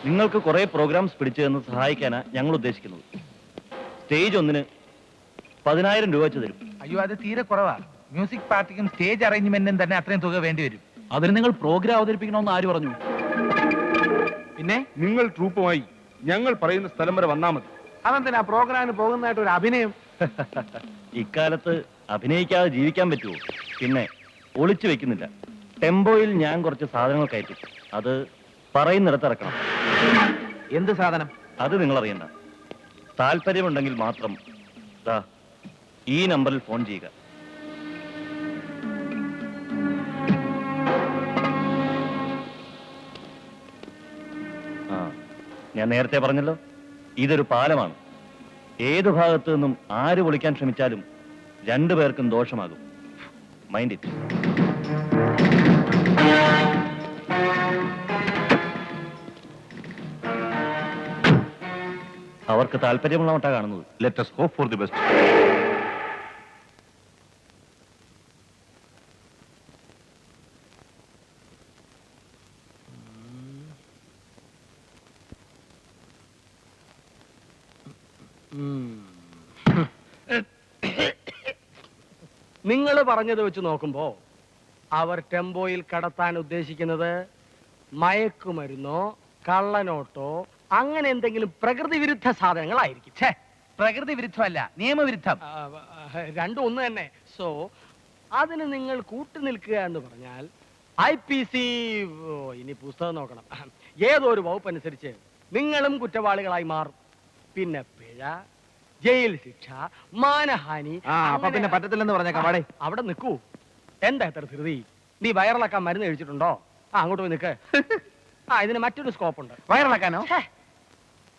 നിങ്ങൾക്ക് കുറെ പ്രോഗ്രാംസ് പിടിച്ചു തന്ന് സഹായിക്കാനാണ് ഞങ്ങൾ ഉദ്ദേശിക്കുന്നത്. സ്റ്റേജ് ഒന്നിന് 10,000 രൂപ വെച്ച് തരും. അയ്യോ, അത് തീരെ കുറവാ. മ്യൂസിക് പാർട്ടിക്കും സ്റ്റേജ് അറേഞ്ച്മെന്റിനും തന്നെ അത്രയും തുക വേണ്ടി വരും. അതിന് നിങ്ങൾ പ്രോഗ്രാം അവതരിപ്പിക്കണമെന്ന് ആര് പറഞ്ഞു? പിന്നെ നിങ്ങൾ ട്രൂപ്പുമായി ഞങ്ങൾ പറയുന്ന സ്ഥലം വരെ വന്നാൽ മതി. അതെന്തിനാ പ്രോഗ്രാമിന് പോകുന്നതായിട്ട് ഒരു അഭിനയം? ഇക്കാലത്ത് അഭിനയിക്കാതെ ജീവിക്കാൻ പറ്റുമോ? പിന്നെ ഒളിച്ചു വെക്കുന്നില്ല. ടെമ്പോയിൽ ഞാൻ കുറച്ച് സാധനങ്ങൾ കയറ്റി. അത് പറയുന്നിടത്ത് ഇറക്കണം. എന്ത് സാധനം? അത് നിങ്ങൾ അറിയണ്ട. താല്പര്യമുണ്ടെങ്കിൽ മാത്രം ഈ നമ്പറിൽ ഫോൺ ചെയ്യുക. ഞാൻ നേരത്തെ പറഞ്ഞല്ലോ, ഇതൊരു പാലമാണ്. ഏതു ഭാഗത്തു നിന്നും ആര് വിളിക്കാൻ ശ്രമിച്ചാലും രണ്ടുപേർക്കും ദോഷമാകും. Mind it. അവർക്ക് താല്പര്യമുള്ള മട്ടാ കാണുന്നത്. Let us hope for the best. നിങ്ങൾ പറഞ്ഞത് വെച്ച് നോക്കുമ്പോ അവർ ടെമ്പോയിൽ കടത്താൻ ഉദ്ദേശിക്കുന്നത് മയക്കുമരുന്നോ കള്ളനോട്ടോ അങ്ങനെ എന്തെങ്കിലും പ്രകൃതി വിരുദ്ധ സാധനങ്ങളായിരിക്കും. പ്രകൃതി വിരുദ്ധമല്ല, നിയമവിരുദ്ധം. രണ്ടും ഒന്ന് തന്നെ. സോ അതിന് നിങ്ങൾ കൂട്ടുനിൽക്കുക എന്ന് പറഞ്ഞാൽ IPC, ഇനി പുസ്തകം നോക്കണം, ഏതോ ഒരു വകുപ്പ് അനുസരിച്ച് നിങ്ങളും കുറ്റവാളികളായി മാറും. പിന്നെ പിഴ, ജയിൽ ശിക്ഷ, മാനഹാനി. അപ്പൊ പിന്നെ പറ്റത്തില്ലെന്ന് പറഞ്ഞേക്കാം. അവിടെ നിൽക്കൂ. എന്താ എത്ര ധൃതി? നീ വയറിളക്കാൻ മരുന്ന് കഴിച്ചിട്ടുണ്ടോ? അങ്ങോട്ട് പോയി നിൽക്ക്. ഇതിന് മറ്റൊരു സ്കോപ്പ് ഉണ്ട്. വയറിളക്കാനോ?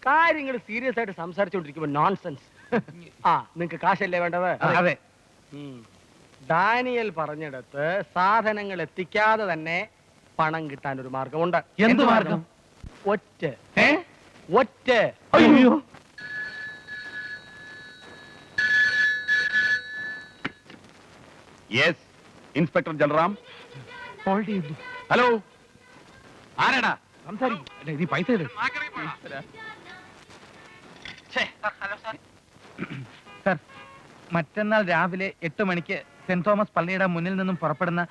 കാര്യങ്ങൾ സീരിയസ് ആയിട്ട് സംസാരിച്ചുകൊണ്ടിരിക്കുമ്പോ നോൺസെൻസ്. നിങ്ങക്ക് കാശല്ലേ വേണ്ടത്? അതെ. ഡാനിയൽ പറഞ്ഞിടത്ത് സാധനങ്ങൾ എത്തിക്കാതെ തന്നെ പണം കിട്ടാൻ ഒരു മാർഗമുണ്ട്. എന്ത് മാർഗം? ഒറ്റ. അയ്യോ, യെസ്, ഇൻസ്പെക്ടർ ജലറാം. ഹോൾഡ് ചെയ്തു. ഹലോ, ആരാടാ സംസാരിക്കും? നീ പൈസ ഇട്. സർ, മറ്റന്നാൾ രാവിലെ 8 മണിക്ക് സെന്റ് തോമസ് പള്ളിയുടെ മുന്നിൽ നിന്നും പുറപ്പെടുന്ന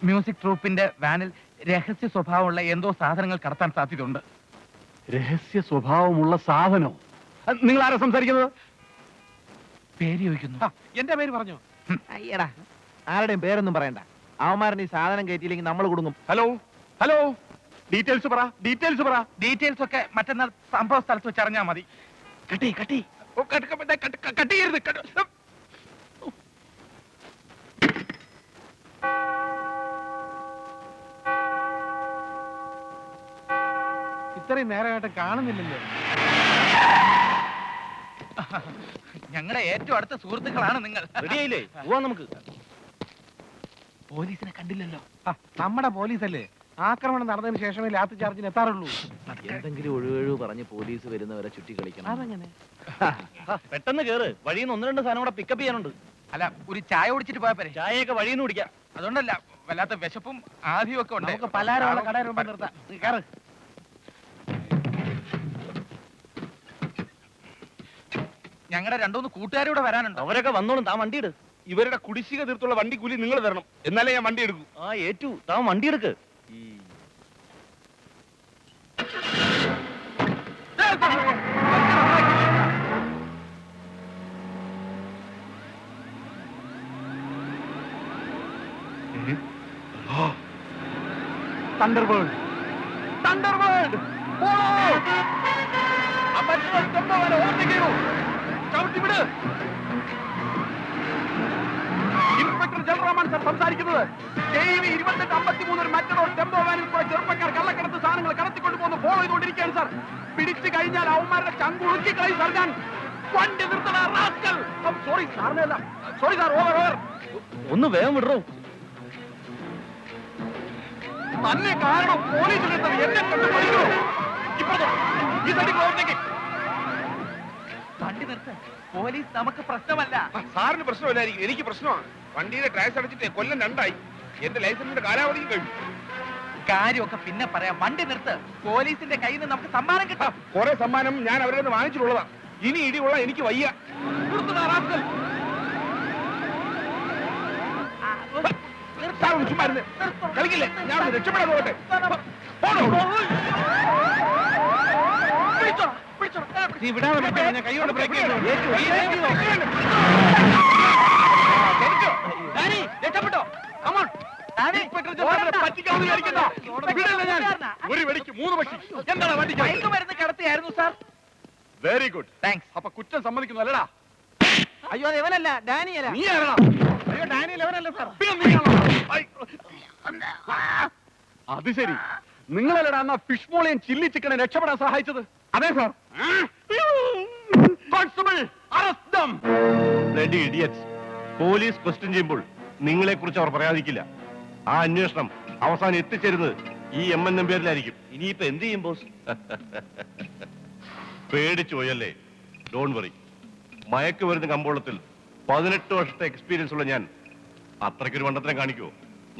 മ്യൂസിക് ട്രൂപ്പിന്റെ വാനിൽ രഹസ്യ സ്വഭാവമുള്ള എന്തോ സാധനങ്ങൾ കടത്താൻ സാധ്യതയുണ്ട്. രഹസ്യ സ്വഭാവമുള്ള സാധനോ? നിങ്ങൾ ആരാ സംസാരിക്കുന്നത്? പേര് ചോദിക്കുന്നു. എന്റെ പേര് പറഞ്ഞു. അയ്യടാ, ആരുടെയും പേരൊന്നും പറയണ്ട. അവന്മാരൻ ഈ സാധനം കയറ്റിയില്ലെങ്കിൽ നമ്മൾ കുടുങ്ങും. ഹലോ, ഹലോ, ഡീറ്റെയിൽസ് പറ. ഡീറ്റെയിൽസ് ഒക്കെ മറ്റന്നാൾ സംഭവ സ്ഥലത്ത് വെച്ച് അറിഞ്ഞാൽ മതി. കട്ടി കട്ടിയരുത്. ഇത്രയും നേരമായിട്ട് കാണുന്നില്ലല്ലോ. ഞങ്ങളുടെ ഏറ്റവും അടുത്ത സുഹൃത്തുക്കളാണ് നിങ്ങൾ. റെഡിയായില്ലേ? പോവാം നമുക്ക്. പോലീസിനെ കണ്ടില്ലല്ലോ. നമ്മുടെ പോലീസല്ലേ ആക്രമണം നടന്നതിന് ശേഷമേ ലാത്തി ചാർജിന് എത്താറുള്ളൂ. എന്തെങ്കിലും ഒഴിവൊഴിവ് പറഞ്ഞ് പോലീസ് വരുന്നവരെ ചുറ്റി കളിക്കണം. അതെങ്ങനെ? പെട്ടെന്ന് കേറ്. വഴിയിൽ നിന്ന് 1-2 സാധനം കൂടെ പിക്കപ്പ് ചെയ്യാനുണ്ട്. അല്ല, ഒരു ചായ കുടിച്ചിട്ട് പോയാ പോരെ? ചായയൊക്കെ വഴിയിൽ നിന്ന് കുടിക്കാം. അതുകൊണ്ടല്ല, വല്ലാത്ത വിശപ്പും ആദ്യവും ഒക്കെ ഉണ്ട്. നമുക്ക് പലഹാരമുള്ള കടയിൽ മുമ്പ് നിർത്താം. നീ കേറ്. ഞങ്ങളുടെ 2-3 കൂട്ടുകാരൂടെ വരാനുണ്ട്. അവരൊക്കെ വന്നോളും. താൻ വണ്ടി എടു. ഇവരുടെ കുടിശ്ശിക തീർത്തുള്ള വണ്ടി കൂലി നിങ്ങൾ തരണം, എന്നാലേ ഞാൻ വണ്ടി എടുക്കൂ. ഏറ്റു. താൻ വണ്ടി എടുക്ക്. തണ്ടർബേർഡ്. ഇൻസ്പെക്ടർ ജലറാമൻ സർ സംസാരിക്കുന്നത്. KV 2853 ഒരു മറ്റൊരു ടെമ്പോ വാനിൽ കൂടെ ചെറുപ്പക്കാർ കള്ളക്കടത്ത് സാധനങ്ങൾ കടത്തിക്കൊണ്ട് പോകുന്നു. ഫോളോ ചെയ്തുകൊണ്ടിരിക്കുകയാണ് സാർ. പിടിച്ചു കഴിഞ്ഞാൽ അവന്മാരുടെ ചങ്ക് ഉളുക്കി കളയും സാർ. ഞാൻ വണ്ടി നിർത്തണ റാസ്കൽ. സോറി സാറിനല്ല. Sorry sir. ഓവർ. ഒന്ന് വേഗം വിടറോ. തന്നെ കാരണം പോലീസിലെത്തത് എന്നെ കൊണ്ട് പഠിക്കൂ. ഈ സൈഡിൽ പ്രവർത്തിക്കും. വണ്ടി നിർത്ത. പോലീസ് നമുക്ക് പ്രശ്നമല്ല. സാറിന് പ്രശ്നമില്ലായിരിക്കും, എനിക്ക് പ്രശ്നമാണ്. വണ്ടിയുടെ ടാക്സ് അടച്ചിട്ട് കൊല്ലം 2 ആയി. എന്റെ ലൈസൻസിന്റെ കാലാവധിയും കഴിഞ്ഞു. കാര്യമൊക്കെ പിന്നെ പറയാം. വണ്ടി നിർത്ത്. പോലീസിന്റെ കയ്യിൽ നിന്ന് നമുക്ക് സമ്മാനം കിട്ടും. കുറെ സമ്മാനം ഞാൻ അവരുടെ നിന്ന് വാങ്ങിച്ചിട്ടുള്ളതാ. ഇനി ഇടിയുള്ള എനിക്ക് വയ്യ. കളിക്കില്ലേ, ഞാൻ രക്ഷപ്പെടാൻ പോകട്ടെ. നീ വിടാതെ പറ്റില്ല, ഞാൻ കൈകൊണ്ട് ബ്രേക്ക് ചെയ്തു. രക്ഷപ്പെട്ടോ? ഒരു വെടിക്ക് 3 പക്ഷി. എന്താണ് വണ്ടിക്ക്? മരുന്ന് കിടത്തിയായിരുന്നു സാർ. Very good, thanks. അപ്പൊ കുറ്റം സമ്മതിക്കുന്നു അല്ലടാ? അയ്യോ അത് ഇവനല്ല, ഡാനിയല്ല. നീ ആരാ? അയ്യോ ഡാനിയൽ അവനല്ല സാർ. അത് ശരി, നിങ്ങളല്ലടാ അന്ന് ഫിഷ് മോളെയും ചില്ലി ചിക്കനെ രക്ഷപ്പെടാൻ സഹായിച്ചത്? അതെ sir. Constable, arrest dum. Bloody idiots. Police question ചെയ്യുമ്പോൾ നിങ്ങളെ കുറിച്ച് അവർ പറയാതിരിക്കില്ല. ആ അന്വേഷണം അവസാനം എത്തിച്ചേരുന്നത് ഈ MN നമ്പ്യാരിലായിരിക്കും. ഇനിയിപ്പോ എന്ത് ചെയ്യും ബോസ്? പേടിച്ചു പോയല്ലേ? Don't worry. മയക്കുമരുന്ന് കമ്പോളത്തിൽ 18 വർഷത്തെ എക്സ്പീരിയൻസ് ഉള്ള ഞാൻ അത്രയ്ക്കൊരു മണ്ടത്തരം കാണിക്കുമോ?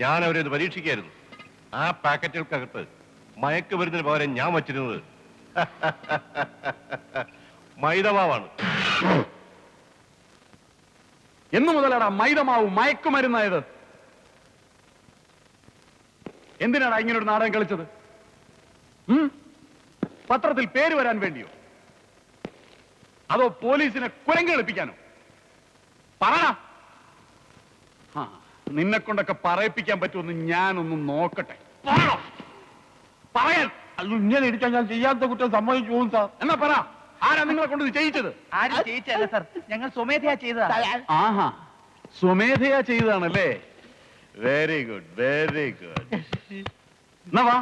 ഞാൻ അവരെ ഒന്ന് പരീക്ഷിക്കായിരുന്നു. ആ പാക്കറ്റുകൾക്കകത്ത് മയക്കുമരുന്നിന് പകരം ഞാൻ വച്ചിരുന്നത് മൈദമാവാണ്. എന്നു മുതലാടാ മൈദമാവ് മയക്കുമരുന്നായത്? എന്തിനാടാ ഇങ്ങനെ ഒരു നാടകം കളിച്ചത്? പത്രത്തിൽ പേര് വരാൻ വേണ്ടിയോ, അതോ പോലീസിനെ കുരങ്ങ് കളിപ്പിക്കാനോ? പറടാ. നിന്നെ കൊണ്ടൊക്കെ പറയിപ്പിക്കാൻ പറ്റുമെന്ന് ഞാനൊന്ന് നോക്കട്ടെ. പറയാൻ ഇങ്ങനെ ഇടിക്കാൻ ഞാൻ ചെയ്യാത്ത കുറ്റം സമ്മതിച്ചു പോകും സാർ. എന്നാ പറ, ആരാ നിങ്ങളെ കൊണ്ട് ഇത് ചെയ്യിച്ചത്? ആരും ചെയ്യിച്ചല്ല സാർ, ഞങ്ങൾ സ്വമേധയാ ചെയ്തതാ. ആഹാ, സ്വമേധയാ ചെയ്തതാണല്ലേ? Very good, very good. എന്നാ വാ.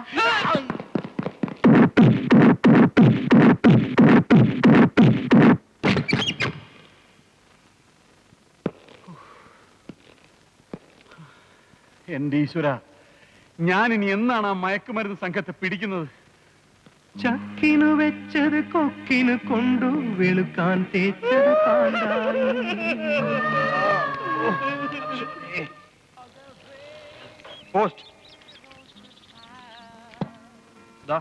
എന്റെ ഈശ്വര, ഞാൻ ഇനി എന്നാണ് ആ മയക്കുമരുന്ന് സംഘത്തെ പിടിക്കുന്നത്? ചക്കിനു വെച്ചത് കൊക്കിനു കൊണ്ടു വെളുക്കാൻ തേച്ചത് പോസ്റ്റ് ദാ.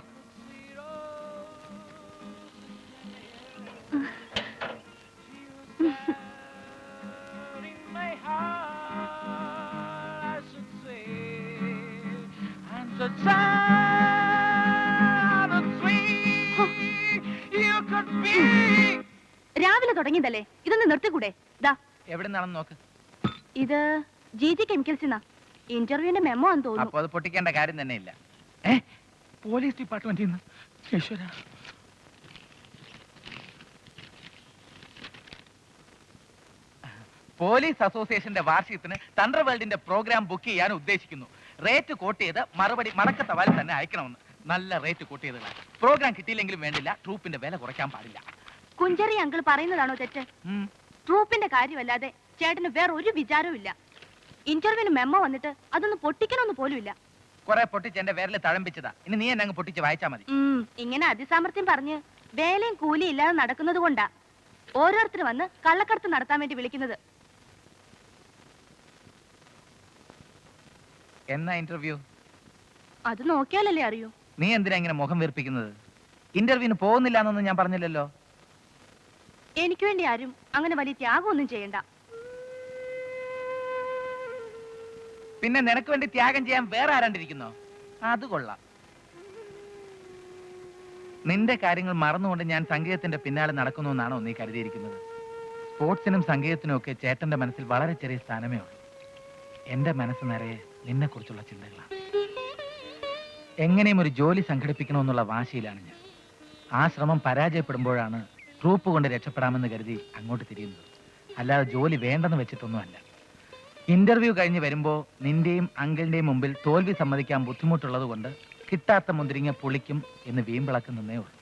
രാവിലെ തുടങ്ങിയതല്ലേ, ഇതൊന്ന് നിർത്തിക്കൂടെ? ദാ എവിടെ നിന്നാണെന്ന് നോക്ക്. ഇത് GG കെമിക്കൽസിന്നാ. ഇന്റർവ്യൂവിന്റെ മെമ്മോ ആണെന്ന് തോന്നുന്നു. അപ്പൊ അത് പൊട്ടിക്കേണ്ട കാര്യം തന്നെ ഇല്ല. പോലീസ് ഡിപ്പാർട്ട്മെന്റിൽ നിന്ന്. ഈശ്വരാ. പോലീസ് അസോസിയേഷന്റെ വാർഷികത്തിന് തണ്ടർ വേൾഡിന്റെ പ്രോഗ്രാം ബുക്ക് ചെയ്യാൻ ഉദ്ദേശിക്കുന്നു. റേറ്റ് കോട്ട് ചെയ്ത് മറുപടി മടക്കത്തവാൽ തന്നെ അയക്കണമെന്ന്. നല്ല റേറ്റ് കോട്ട് ചെയ്തതാണ്. പ്രോഗ്രാം കിട്ടിയില്ലെങ്കിലും വേണ്ടില്ല, ട്രൂപ്പിന്റെ വില കുറയ്ക്കാൻ പാടില്ല. കുഞ്ചറി അങ്കിൾ പറയുന്നതാണോ തെറ്റ്? ട്രൂപ്പിന്റെ കാര്യമല്ലാതെ ചേട്ടന് വേറെ ഒരു വിചാരവും ഇല്ല. ഇന്റർവ്യൂവിന് മെമ്മോ വന്നിട്ട് അതൊന്ന് പൊട്ടിക്കണമെന്ന് പോലും ഇല്ല. കുറെ പൊട്ടിച്ച് എന്റെ വിരല് തഴമ്പിച്ചതാ. ഇനി നീ എന്നെ അങ്ങ് പൊട്ടിച്ച് വായിച്ചാ മതി. ഇങ്ങനെ അതിസാമർത്ഥ്യം പറഞ്ഞ് വേലയും കൂലിയും ഇല്ലാതെ നടക്കുന്നത് കൊണ്ടാ ഓരോരുത്തർ വന്ന് കള്ളക്കടത്ത് നടത്താൻ വേണ്ടി വിളിക്കുന്നത്. എന്നാ ഇന്റർവ്യൂ? അത് നോക്കിയാലല്ലേ അറിയൂ. നീ എന്തിനാ ഇങ്ങനെ മുഖം വീർപ്പിക്കുന്നത്? ഇന്റർവ്യൂവിന് പോകുന്നില്ല എന്നൊന്നും ഞാൻ പറഞ്ഞില്ലല്ലോ. എനിക്ക് വേണ്ടി ആരും അങ്ങനെ വലിയ ത്യാഗമൊന്നും ചെയ്യണ്ട. പിന്നെ നിനക്ക് വേണ്ടി ത്യാഗം ചെയ്യാൻ വേറെ ആരാണ്ടിരിക്കുന്നോ? അത് കൊള്ളാം. നിന്റെ കാര്യങ്ങൾ മറന്നുകൊണ്ട് ഞാൻ സംഗീതത്തിന്റെ പിന്നാലെ നടക്കുന്നു എന്നാണോ നീ കരുതിയിരിക്കുന്നത്? സ്പോർട്സിനും സംഗീതത്തിനും ഒക്കെ ചേട്ടന്റെ മനസ്സിൽ വളരെ ചെറിയ സ്ഥാനമേ ഉള്ളൂ. എന്റെ മനസ്സ് നിറയെ നിന്നെ കുറിച്ചുള്ള ചിന്തകളാണ്. എങ്ങനെയും ഒരു ജോലി സംഘടിപ്പിക്കണമെന്നുള്ള വാശിയിലാണ് ഞാൻ. ആ ശ്രമം പരാജയപ്പെടുമ്പോഴാണ് ട്രൂപ്പ് കൊണ്ട് രക്ഷപ്പെടാമെന്ന് കരുതി അങ്ങോട്ട് തിരിയുന്നത്. അല്ലാതെ ജോലി വേണ്ടെന്ന് വെച്ചിട്ടൊന്നുമല്ല. ഇന്റർവ്യൂ കഴിഞ്ഞ് വരുമ്പോ നിന്റെയും അങ്കിളിന്റെയും മുമ്പിൽ തോൽവി സമ്മതിക്കാൻ ബുദ്ധിമുട്ടുള്ളത് കൊണ്ട് കിട്ടാത്ത മുന്തിരിങ്ങ പുളിക്കും എന്ന് വീമ്പിളക്കുന്നേ ഉള്ളൂ.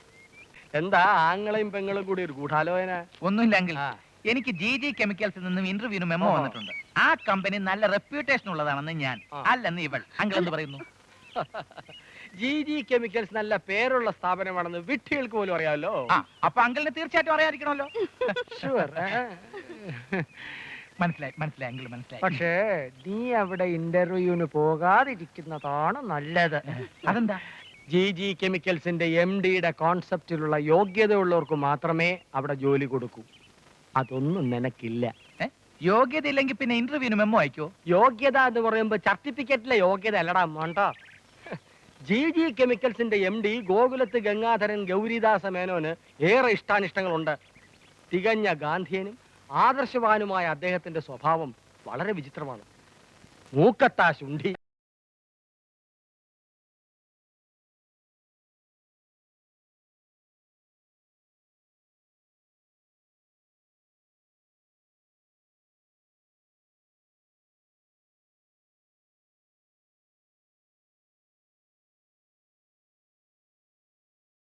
എന്താ ആങ്ങളെയും പെങ്ങളും കൂടി ഒരു ഗൂഢാലോചന? ഒന്നുമില്ല അങ്കിൾ, എനിക്ക് GG കെമിക്കൽസിൽ നിന്നും ഇന്റർവ്യൂവിന് മെമ്മോ വന്നിട്ടുണ്ട്. ആ കമ്പനി നല്ല റെപ്യൂട്ടേഷൻ ഉള്ളതാണെന്ന് ഞാൻ, അല്ലെന്ന് ഇവൾ. അങ്കിൾ എന്ത് പറയുന്നു? GG കെമിക്കൽസ് നല്ല പേരുള്ള സ്ഥാപനമാണെന്ന് വിട്ടികൾക്ക് പോലും അറിയാമല്ലോ. അപ്പൊ അങ്കിളിന് തീർച്ചയായിട്ടും അറിയാതിരിക്കണമല്ലോ. മനസ്സിലായി മനസ്സിലായി അങ്കിൾ മനസ്സിലായി. പക്ഷേ നീ അവിടെ ഇന്റർവ്യൂവിന് പോകാതിരിക്കുന്നതാണ് നല്ലത്. അതെന്താ? ജി കെമിക്കൽസിന്റെ MD-യുടെ കോൺസെപ്റ്റിലുള്ള യോഗ്യതയുള്ളവർക്ക് മാത്രമേ അവിടെ ജോലി കൊടുക്കൂ. അതൊന്നും നിനക്കില്ല. യോഗ്യത ഇല്ലെങ്കിൽ പിന്നെ ഇന്റർവ്യൂവിന് മെമ്മോ അയക്കോ? യോഗ്യത എന്ന് പറയുമ്പോ സർട്ടിഫിക്കറ്റിലെ യോഗ്യത അല്ലടാ മോണ്ട. ജി കെമിക്കൽസിന്റെ MD ഗോകുലത്ത് ഗംഗാധരൻ ഗൗരിദാസ മേനോന് ഏറെ ഇഷ്ടാനിഷ്ടങ്ങളുണ്ട്. തികഞ്ഞ ഗാന്ധിയനും ആദർശവാനുമായ അദ്ദേഹത്തിന്റെ സ്വഭാവം വളരെ വിചിത്രമാണ്. മൂക്കത്താ ശുണ്ഠി.